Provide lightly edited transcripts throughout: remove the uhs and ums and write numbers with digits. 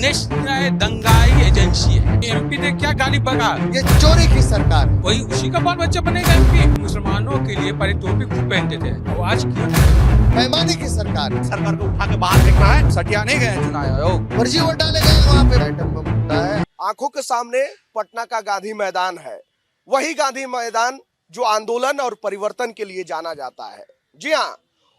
निश्चय दंगाई एजेंसी है। एमपी ने क्या गाली बका, ये चोरी की सरकार है। वही उसी का बाल बच्चा बनेगा एमपी। मुसलमानों के लिए परिटोपी खूब पहनते थे, अब आज क्यों? बेईमानी की सरकार है। सरकार को उठा के बाहर फेंकना है। सटिया नहीं गए चुनाव आयोग, फर्जी वोट डाले गए वहाँ पे आइटम बम फूटा है। आंखों के सामने पटना का गांधी मैदान है, वही गांधी मैदान जो आंदोलन और परिवर्तन के लिए जाना जाता है। जी हाँ,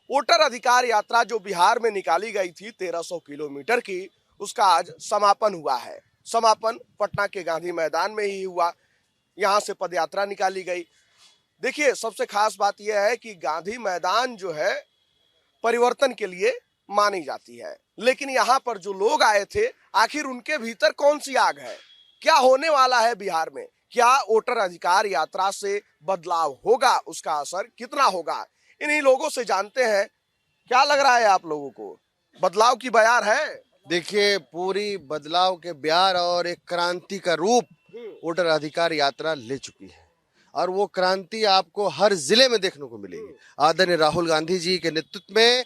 वोटर अधिकार यात्रा जो बिहार में निकाली गई थी 1300 किलोमीटर की, उसका आज समापन हुआ है। समापन पटना के गांधी मैदान में ही हुआ। यहाँ से पदयात्रा निकाली गई। देखिए, सबसे खास बात यह है कि गांधी मैदान जो है परिवर्तन के लिए मानी जाती है, लेकिन यहाँ पर जो लोग आए थे, आखिर उनके भीतर कौन सी आग है? क्या होने वाला है बिहार में? क्या वोटर अधिकार यात्रा से बदलाव होगा? उसका असर कितना होगा? इन्हीं लोगों से जानते हैं। क्या लग रहा है आप लोगों को, बदलाव की बयार है? देखिए, पूरी बदलाव के ब्यार और एक क्रांति का रूप वोटर अधिकार यात्रा ले चुकी है, और वो क्रांति आपको हर जिले में देखने को मिलेगी। आदरणीय राहुल गांधी जी के नेतृत्व में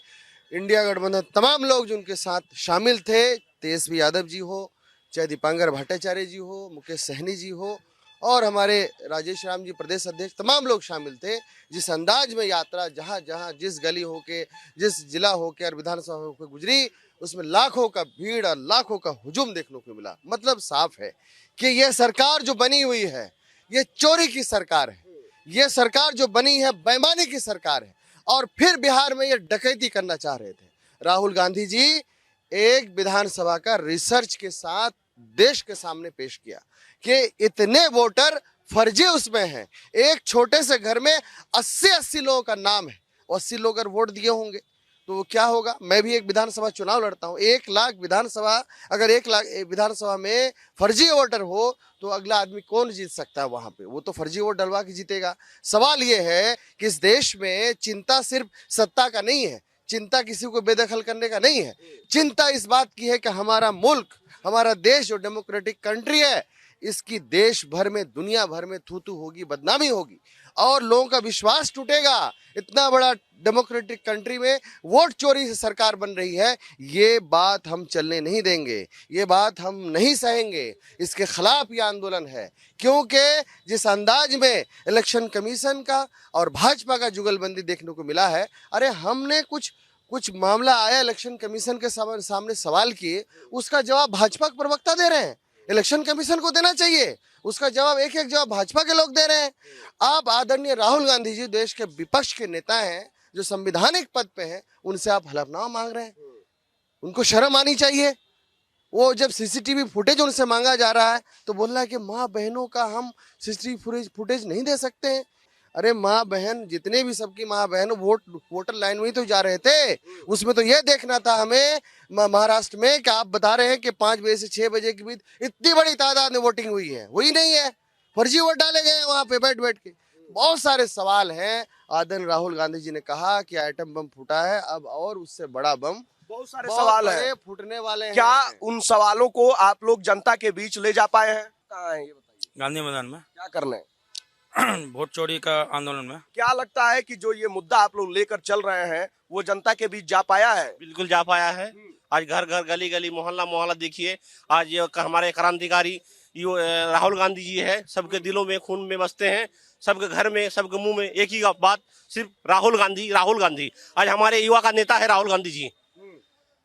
इंडिया गठबंधन तमाम लोग जो उनके साथ शामिल थे, तेजस्वी यादव जी हो, चाहे दीपांकर भट्टाचार्य जी हो, मुकेश सहनी जी हो, और हमारे राजेश राम जी प्रदेश अध्यक्ष, तमाम लोग शामिल थे। जिस अंदाज में यात्रा जहाँ जहाँ जिस गली होके, जिस जिला होके और विधानसभा होके गुजरी, उसमें लाखों का भीड़ और लाखों का हुजूम देखने को मिला। मतलब साफ है कि यह सरकार जो बनी हुई है, ये चोरी की सरकार है। ये सरकार जो बनी है बेईमानी की सरकार है, और फिर बिहार में ये डकैती करना चाह रहे थे। राहुल गांधी जी एक विधानसभा का रिसर्च के साथ देश के सामने पेश किया कि इतने वोटर फर्जी उसमें हैं। एक छोटे से घर में 80 लोगों का नाम है, 80 लोग अगर वोट दिए होंगे तो क्या होगा? मैं भी एक विधानसभा चुनाव लड़ता हूँ। 1 लाख विधानसभा, अगर 1 लाख विधानसभा में फर्जी वोटर हो तो अगला आदमी कौन जीत सकता है वहां पे? वो तो फर्जी वोट डलवा के जीतेगा। सवाल ये है कि इस देश में चिंता सिर्फ सत्ता का नहीं है, चिंता किसी को बेदखल करने का नहीं है। चिंता इस बात की है कि हमारा मुल्क, हमारा देश जो डेमोक्रेटिक कंट्री है, इसकी देश भर में, दुनिया भर में थू थू होगी, बदनामी होगी, और लोगों का विश्वास टूटेगा। इतना बड़ा डेमोक्रेटिक कंट्री में वोट चोरी से सरकार बन रही है, ये बात हम चलने नहीं देंगे, ये बात हम नहीं सहेंगे। इसके खिलाफ ये आंदोलन है, क्योंकि जिस अंदाज में इलेक्शन कमीशन का और भाजपा का जुगलबंदी देखने को मिला है, अरे हमने कुछ मामला आया, इलेक्शन कमीशन के सामने सवाल किए, उसका जवाब भाजपा के प्रवक्ता दे रहे हैं। इलेक्शन कमीशन को देना चाहिए, उसका जवाब एक जवाब भाजपा के लोग दे रहे हैं। आप आदरणीय राहुल गांधी जी देश के विपक्ष के नेता हैं, जो संवैधानिक पद पे हैं, उनसे आप हलफनामा मांग रहे हैं। उनको शर्म आनी चाहिए। वो जब सीसीटीवी फुटेज उनसे मांगा जा रहा है तो बोल रहा है कि माँ बहनों का हम सीसीटीवी फुटेज नहीं दे सकते हैं। अरे माँ बहन, जितने भी सबकी माँ बहन वोटर लाइन में तो जा रहे थे, उसमें तो ये देखना था हमें महाराष्ट्र में कि आप बता रहे हैं कि 5 बजे से 6 बजे के बीच इतनी बड़ी तादाद में वोटिंग हुई है, वही नहीं है। फर्जी वोट डाले गए वहाँ पे बैठ के। बहुत सारे सवाल हैं। आदरणीय राहुल गांधी जी ने कहा कि आइटम बम फूटा है, अब और उससे बड़ा बम बहुत सारे सवाल हैं, फूटने वाले हैं। क्या उन सवालों को आप लोग जनता के बीच ले जा पाए हैं? कहाँ हैं ये बताइए। गांधी मैदान में क्या करने? वोट चोरी का आंदोलन में। क्या लगता है कि जो ये मुद्दा आप लोग लेकर चल रहे हैं, वो जनता के बीच जा पाया है? बिल्कुल जा पाया है। आज घर घर, गली गली, मोहल्ला मोहल्ला देखिए, आज ये हमारे क्रांतिकारी राहुल गांधी जी है, सबके दिलों में, खून में बसते हैं, सबके घर में, सबके मुंह में एक ही बात, सिर्फ राहुल गांधी, राहुल गांधी। आज हमारे युवा का नेता है राहुल गांधी जी,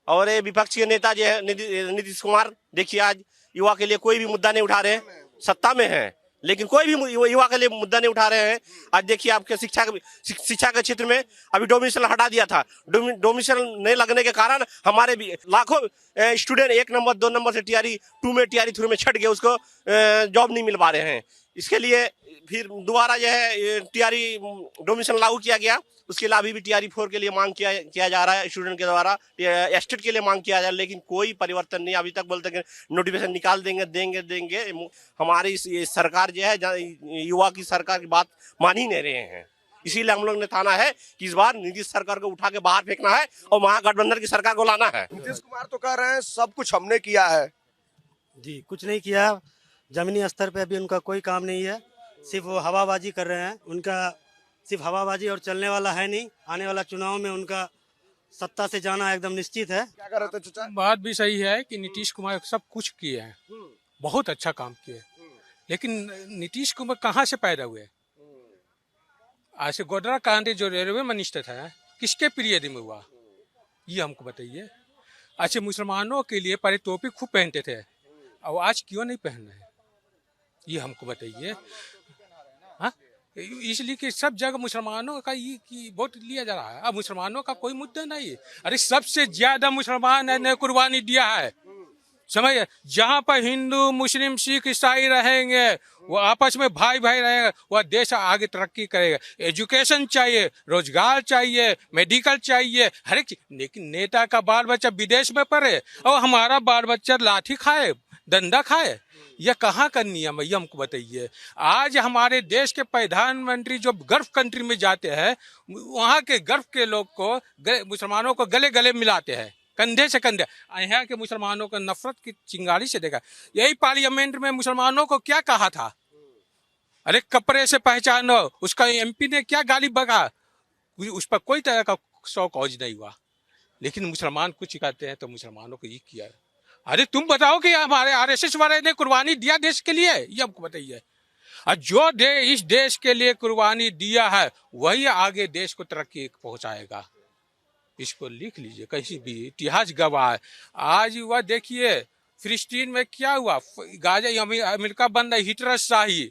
और ये विपक्ष के नेता जो है नीतीश कुमार। देखिए, आज युवा के लिए कोई भी मुद्दा नहीं उठा रहे हैं। सत्ता में है लेकिन कोई भी युवा के लिए मुद्दा नहीं उठा रहे हैं। आज देखिए, आपके शिक्षा के क्षेत्र में अभी डोमिसाइल हटा दिया था। डोमिसाइल नहीं लगने के कारण हमारे भी लाखों स्टूडेंट 1 नंबर 2 नंबर से टीआरई 2 में, टीआरई 3 में छट गए, उसको जॉब नहीं मिल पा रहे हैं। इसके लिए फिर दोबारा जो है टीआरई डोमिसाइल लागू किया गया। उसके लिए अभी भी टीआरई 4 के लिए मांग किया जा रहा है स्टूडेंट के द्वारा, एस्टेट के लिए मांग किया जा रहा है, लेकिन कोई परिवर्तन नहीं। अभी तक बोलते हैं नोटिफिकेशन निकाल देंगे। हमारी ये सरकार जो है, युवा की सरकार की बात मान ही नहीं रहे हैं। इसीलिए हम लोग ने ठाना है कि इस बार नीतीश सरकार को उठा के बाहर फेंकना है और महागठबंधन की सरकार को लाना है। नीतीश कुमार तो कह रहे हैं सब कुछ हमने किया है। जी, कुछ नहीं किया। जमीनी स्तर पे अभी उनका कोई काम नहीं है, सिर्फ वो हवाबाजी कर रहे हैं। उनका सिर्फ हवाबाजी और चलने वाला है नहीं। आने वाला चुनाव में उनका सत्ता से जाना एकदम निश्चित है। क्या कर रहे थे चाचा? बात भी सही है कि नीतीश कुमार सब कुछ किए हैं, बहुत अच्छा काम किए, लेकिन नीतीश कुमार कहाँ से पैदा हुए? आज से गोडरा कांडे जो रेलवे मिनिस्टर था, किसके पीरियड में हुआ, ये हमको बताइए। अच्छे मुसलमानों के लिए पहले टोपी खूब पहनते थे, और आज क्यों नहीं पहन रहे हैं, ये हमको बताइए। हाँ, इसलिए कि सब जगह मुसलमानों का ये वोट लिया जा रहा है, अब मुसलमानों का कोई मुद्दा नहीं है। अरे सबसे ज्यादा मुसलमान ने कुर्बानी दिया है, समझ। जहाँ पर हिंदू मुस्लिम सिख ईसाई रहेंगे, वो आपस में भाई भाई रहेगा, वह देश आगे तरक्की करेगा। एजुकेशन चाहिए, रोजगार चाहिए, मेडिकल चाहिए, हर एक चीज। लेकिन नेता का बाल बच्चा विदेश में पढ़े और हमारा बाल बच्चा लाठी खाए, डंडा खाए, यह कहाँ का नियम है, ये हमको बताइए। आज हमारे देश के प्रधानमंत्री जो गल्फ कंट्री में जाते हैं, वहाँ के गल्फ के लोग को, मुसलमानों को गले गले मिलाते हैं, कंधे से कंधे। यहाँ के मुसलमानों को नफरत की चिंगारी से देखा। यही पार्लियामेंट में मुसलमानों को क्या कहा था, अरे कपड़े से पहचानो, उसका एमपी ने क्या गाली बगा, उस पर कोई तरह का शौक कौज नहीं हुआ। लेकिन मुसलमान कुछ कहते हैं तो मुसलमानों को ये किया। अरे तुम बताओ कि हमारे आरएसएस वाले ने कुर्बानी दिया देश के लिए, ये हमको बताइए। और जो इस देश के लिए कुर्बानी दिया है, वही आगे देश को तरक्की पहुंचाएगा। इसको लिख लीजिए, कहीं भी इतिहास गवाह है। आज वह देखिए फिलिस्तीन में क्या हुआ, गाजा अमेरिका बन रहा है हिटलर शाही,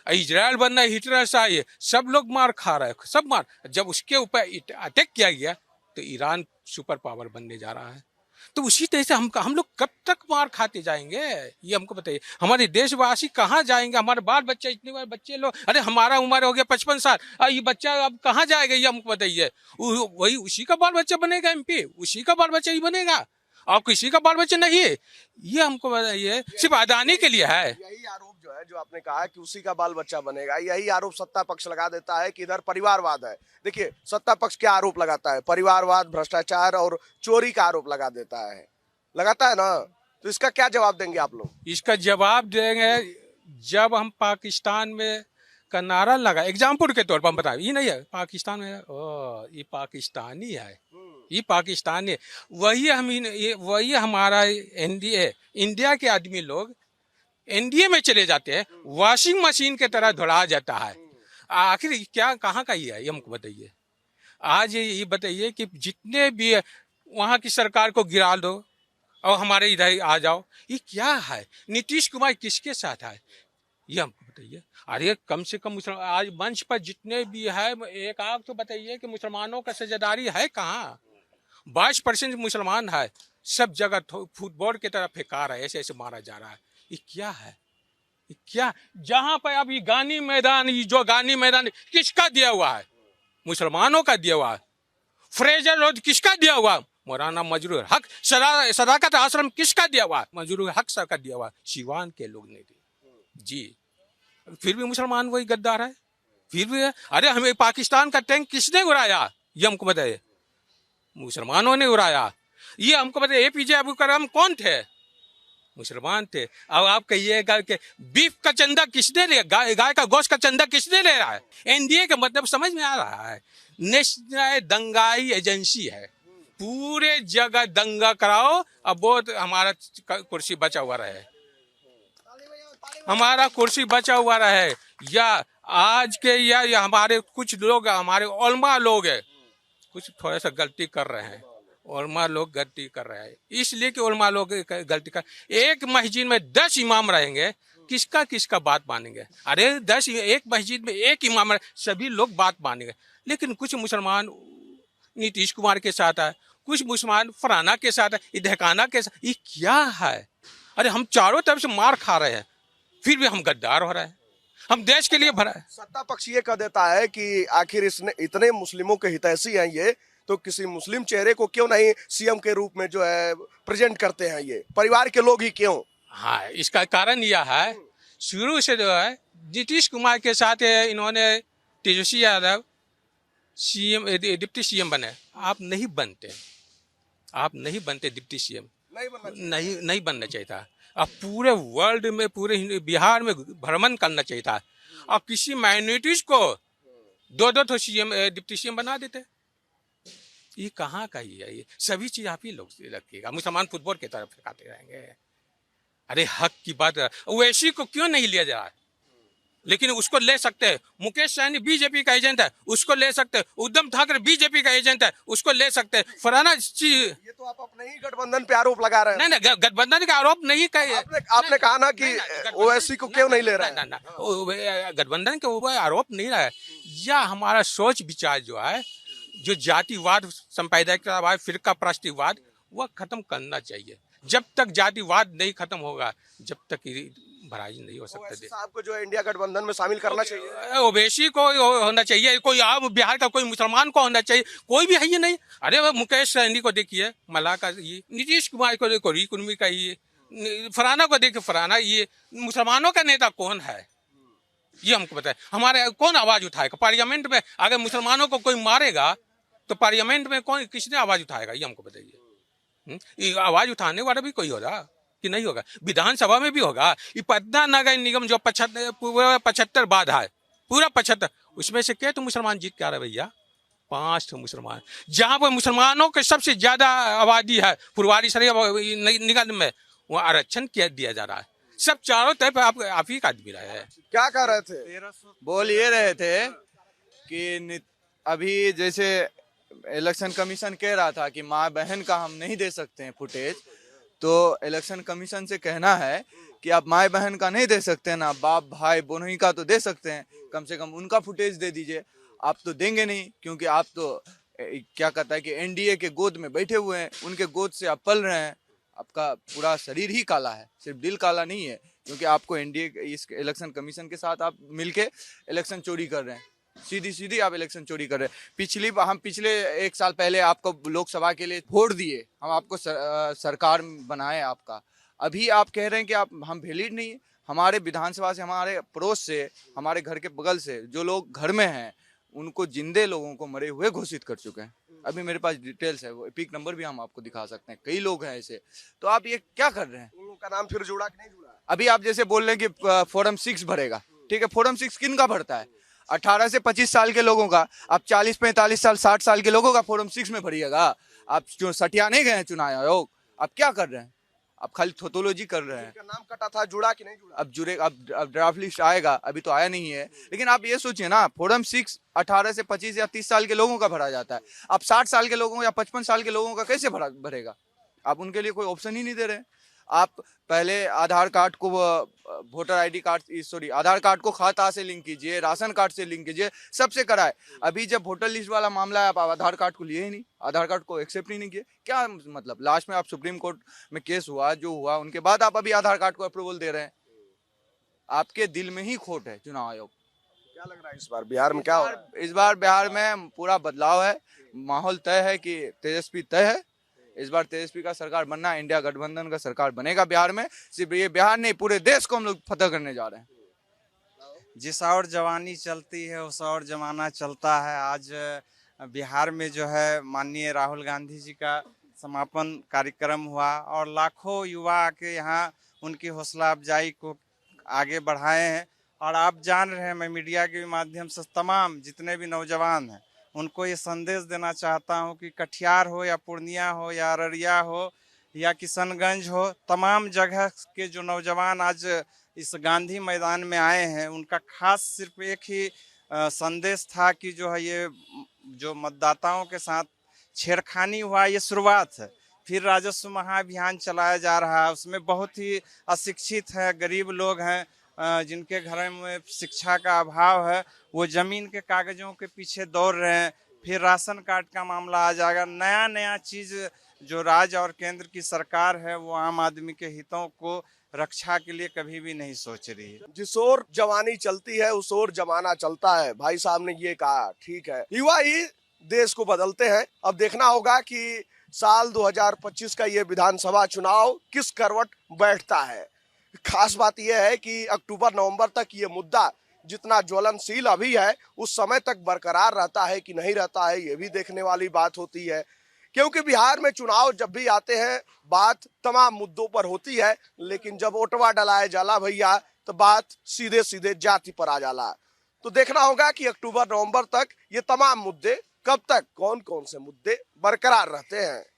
इजराइल बन रहा है हिटलर शाही, सब लोग मार खा रहे हैं, सब मार। जब उसके ऊपर अटैक किया गया तो ईरान सुपर पावर बनने जा रहा है। तो उसी तरह से हम लोग कब तक मार खाते जाएंगे, ये हमको बताइए। हमारे देशवासी कहाँ जाएंगे, हमारे बाल बच्चे, इतने बार बच्चे लोग, अरे हमारा उम्र हो गया 55 साल, ये बच्चा अब कहाँ जाएगा, ये हमको बताइए। वही उसी का बाल बच्चा बनेगा एमपी, उसी का बाल बच्चा ही बनेगा, और किसी का बाल बच्चा नहीं है, ये हमको बताइए। सिर्फ अदानी के लिए है यही आरोप जो है, जो आपने कहा कि उसी का बाल बच्चा बनेगा, यही आरोप सत्ता पक्ष लगा देता है कि इधर परिवारवाद है। देखिए सत्ता पक्ष क्या आरोप लगाता है, परिवारवाद, भ्रष्टाचार और चोरी का आरोप लगा देता है, लगाता है ना। तो इसका क्या जवाब देंगे आप लोग? इसका जवाब देंगे जब हम पाकिस्तान में का नारा लगा, एग्जाम्पल के तौर पर हम बताएं, ये नहीं है पाकिस्तान में, ये पाकिस्तानी है, ये पाकिस्तानी है, वही हमारा एनडीए, इंडिया के आदमी लोग एनडीए में चले जाते हैं, वॉशिंग मशीन के तरह धुला जाता है। आखिर क्या कहाँ का ये है, ये हमको बताइए। आज ये बताइए कि जितने भी वहाँ की सरकार को गिरा दो और हमारे इधर आ जाओ, ये क्या है? नीतीश कुमार किसके साथ है, ये हमको बताइए। अरे कम से कम आज मंच पर जितने भी है, एक आप तो बताइए कि मुसलमानों का सजादारी है कहाँ? 22% मुसलमान है, सब जगह फुटबॉल की तरह फेंका रहा है, ऐसे ऐसे मारा जा रहा है। ये क्या है, ये क्या? जहाँ पर अभी गांधी मैदान, जो गांधी मैदान किसका दिया हुआ है? मुसलमानों का दिया हुआ है। फ्रेजर रोड किसका दिया हुआ? मौलाना मजरूर हक सदाकत आश्रम किसका दिया हुआ? मजरूर हक सर का दिया हुआ, सिवान के लोग ने दिया जी। फिर भी मुसलमान वही गद्दार है, फिर भी है। अरे हमें पाकिस्तान का टैंक किसने उड़ाया, ये हमको बताइए। मुसलमानों ने उड़ाया, ये हमको बताइए। एपीजे अब्दुल कलाम कौन थे? मुसलमान थे। अब आप कहिएगा कि बीफ का चंदा किसने ले, गाय का गोश्त का चंदा किसने ले रहा है? एनडीए का मतलब समझ में आ रहा है, नेशनल दंगाई एजेंसी है, पूरे जगह दंगा कराओ, अब वो हमारा कुर्सी बचा हुआ रहे, हमारा कुर्सी बचा हुआ रहे। या आज के या हमारे कुछ लोग, हमारे उलमा लोग है, कुछ थोड़ा सा गलती कर रहे हैं, उलमा लोग गलती कर रहे हैं, इसलिए कि उलमा लोग गलती कर। एक मस्जिद में 10 इमाम रहेंगे, किसका किसका बात मानेंगे? अरे एक मस्जिद में एक इमाम, सभी लोग बात मानेंगे। लेकिन कुछ मुसलमान नीतीश कुमार के साथ है, कुछ मुसलमान फराना के साथ है, इधकाना के साथ। ये क्या है? अरे हम चारों तरफ से मार खा रहे हैं, फिर भी हम गद्दार हो रहे हैं, हम देश के लिए भरा है। सत्ता पक्ष ये कह देता है कि आखिर इसने इतने मुस्लिमों के हितैषी हैं ये, तो किसी मुस्लिम चेहरे को क्यों नहीं सीएम के रूप में जो है प्रेजेंट करते हैं, ये परिवार के लोग ही क्यों? हाँ, इसका कारण यह है, शुरू से जो है नीतीश कुमार के साथ इन्होंने Tejashwi Yadav CM, deputy CM बने। आप नहीं बनते, आप नहीं बनते डिप्टी सीएम, नहीं बनना चाहिए था। अब पूरे वर्ल्ड में, पूरे बिहार में भ्रमण करना चाहिए था, और किसी माइनॉरिटीज को 2-2 सीएम डिप्टी सीएम बना देते। ये कहाँ का ही है? ये सभी चीज आप ही लोग रखिएगा, मुसलमान फुटबॉल की तरफ फेंकाते रहेंगे। अरे हक की बात, ओवैसी को क्यों नहीं लिया जा रहा है? लेकिन उसको ले सकते हैं। मुकेश सहनी बीजेपी का एजेंट है, उसको ले सकते हैं। उद्धव ठाकरे बीजेपी का एजेंट है, उसको ले सकते हैं। फराना ये तो आप अपने ही गठबंधन पे आरोप लगा रहे हैं। नहीं नहीं, गठबंधन का आरोप नहीं कहे। आपने कहा ना कि ओवैसी को क्यों नहीं ले रहा है? गठबंधन के ऊपर आरोप नहीं रहा है। या हमारा सोच विचार जो है, जो जातिवाद, संप्रदायिकतावाद, फिरका प्रस्तिवाद, वह खत्म करना चाहिए। जब तक जातिवाद नहीं खत्म होगा, जब तक भराई नहीं हो सकता। साहब को जो है इंडिया गठबंधन में शामिल करना चाहिए। ओवैसी को होना चाहिए, कोई आप बिहार का कोई मुसलमान को होना चाहिए, कोई भी है ही नहीं। अरे वो मुकेश सहनी को देखिए, मला का ये, नीतीश कुमार को देखो, रिकुर्मी का ये, फराना को देखिए, फराना ये। मुसलमानों का नेता कौन है ये हमको बताए। हमारे कौन आवाज उठाएगा पार्लियामेंट में? अगर मुसलमानों को कोई मारेगा तो पार्लियामेंट में कौन, किसने आवाज उठाएगा? ये हमको बताइए। आवाज उठाने वाला भी कोई होगा कि नहीं होगा? विधानसभा में भी होगा। ये पटना नगर निगम जो 75 बाधा है, पूरा 75, उसमें से क्या तो मुसलमान जीत के आ रहे भैया? 5 मुसलमान। जहां पर मुसलमानों के सबसे ज्यादा आबादी है, फुलवारी शरीफ निगम में, वहाँ आरक्षण दिया जा रहा है। सब चारों तरफ आप ही का आदमी रहे हैं। क्या कह रहे थे? बोल ये रहे थे कि अभी जैसे इलेक्शन कमीशन कह रहा था कि माँ बहन का हम नहीं दे सकते हैं फुटेज, तो इलेक्शन कमीशन से कहना है कि आप माँ बहन का नहीं दे सकते ना, बाप भाई बहनोई का तो दे सकते हैं, कम से कम उनका फुटेज दे दीजिए। आप तो देंगे नहीं, क्योंकि आप तो क्या कहता है कि एनडीए के गोद में बैठे हुए हैं, उनके गोद से आप पल रहे हैं। आपका पूरा शरीर ही काला है, सिर्फ दिल काला नहीं है, क्योंकि आपको एनडीए इस इलेक्शन कमीशन के साथ आप मिलके इलेक्शन चोरी कर रहे हैं। सीधी आप इलेक्शन चोरी कर रहे हैं। हम पिछले 1 साल पहले आपको लोकसभा के लिए वोट दिए, हम आपको सरकार बनाए आपका। अभी आप कह रहे हैं कि हम वैलिड नहीं है। हमारे विधानसभा से, हमारे पड़ोस से, हमारे घर के बगल से जो लोग घर में हैं, उनको जिंदे लोगों को मरे हुए घोषित कर चुके हैं। अभी मेरे पास डिटेल्स है, वो एपिक नंबर भी हम आपको दिखा सकते हैं। कई लोग हैं ऐसे। तो आप ये क्या कर रहे हैं? उन लोगों का नाम फिर जुड़ा कि नहीं जुड़ा? अभी आप जैसे बोल रहे हैं कि फॉरम 6 भरेगा, ठीक है, फॉरम 6 किन का भरता है? 18 से 25 साल के लोगों का। आप 40, 45 साल, 60 साल के लोगों का फॉरम 6 में भरिएगा? आप जो सटिया नहीं गए हैं चुनाव आयोग, आप क्या कर रहे हैं? आप खाली थोतोलॉजी कर रहे हैं। नाम कटा था, जुड़ा कि नहीं जुड़ा? अब जुड़े, अब ड्राफ्ट लिस्ट आएगा, अभी तो आया नहीं है। लेकिन आप ये सोचिए ना, फॉरम 6 18 से 25 या 30 साल के लोगों का भरा जाता है। आप 60 साल के लोगों या 55 साल के लोगों का कैसे भरेगा? आप उनके लिए कोई ऑप्शन ही नहीं दे रहे। आप पहले आधार कार्ड को, वोटर आईडी कार्ड, सॉरी, आधार कार्ड को खाता से लिंक कीजिए, राशन कार्ड से लिंक कीजिए, सबसे कराए। अभी जब वोटर लिस्ट वाला मामला है, आप आधार कार्ड को लिए ही नहीं, आधार कार्ड को एक्सेप्ट ही नहीं किए। क्या मतलब? लास्ट में आप सुप्रीम कोर्ट में केस हुआ, जो हुआ, उनके बाद आप अभी आधार कार्ड को अप्रूवल दे रहे हैं। आपके दिल में ही खोट है चुनाव आयोग। क्या लग रहा है इस बार बिहार में क्या हो रहा है? इस बार बिहार में पूरा बदलाव है। माहौल तय है कि तेजस्वी तय है। इस बार तेजस्वी का सरकार बनना, इंडिया गठबंधन का सरकार बनेगा बिहार में। सिर्फ ये बिहार नहीं, पूरे देश को हम लोग फतह करने जा रहे हैं। जिस और जवानी चलती है उस और जमाना चलता है। आज बिहार में जो है माननीय राहुल गांधी जी का समापन कार्यक्रम हुआ और लाखों युवा आके यहाँ उनकी हौसला अफजाई को आगे बढ़ाए हैं। और आप जान रहे हैं, मैं मीडिया के माध्यम से तमाम जितने भी नौजवान हैं उनको ये संदेश देना चाहता हूं कि कटिहार हो या पूर्णिया हो या अररिया हो या किशनगंज हो, तमाम जगह के जो नौजवान आज इस गांधी मैदान में आए हैं, उनका खास सिर्फ एक ही संदेश था कि जो है ये जो मतदाताओं के साथ छेड़खानी हुआ, ये शुरुआत है। फिर राजस्व महाअभियान चलाया जा रहा है, उसमें बहुत ही अशिक्षित है, गरीब लोग हैं, जिनके घर में शिक्षा का अभाव है, वो जमीन के कागजों के पीछे दौड़ रहे हैं। फिर राशन कार्ड का मामला आ जाएगा। नया चीज जो राज्य और केंद्र की सरकार है वो आम आदमी के हितों को रक्षा के लिए कभी भी नहीं सोच रही है। जिस ओर जवानी चलती है उस ओर जमाना चलता है, भाई साहब ने ये कहा। ठीक है, युवा ही देश को बदलते हैं। अब देखना होगा कि साल 2025 का ये विधानसभा चुनाव किस करवट बैठता है। खास बात यह है कि अक्टूबर नवंबर तक ये मुद्दा जितना ज्वलनशील अभी है उस समय तक बरकरार रहता है कि नहीं रहता है, ये भी देखने वाली बात होती है। क्योंकि बिहार में चुनाव जब भी आते हैं बात तमाम मुद्दों पर होती है, लेकिन जब ओटवा डलाए जाला भैया तो बात सीधे सीधे जाति पर आ जाला। तो देखना होगा कि अक्टूबर नवंबर तक ये तमाम मुद्दे कब तक कौन कौन से मुद्दे बरकरार रहते हैं।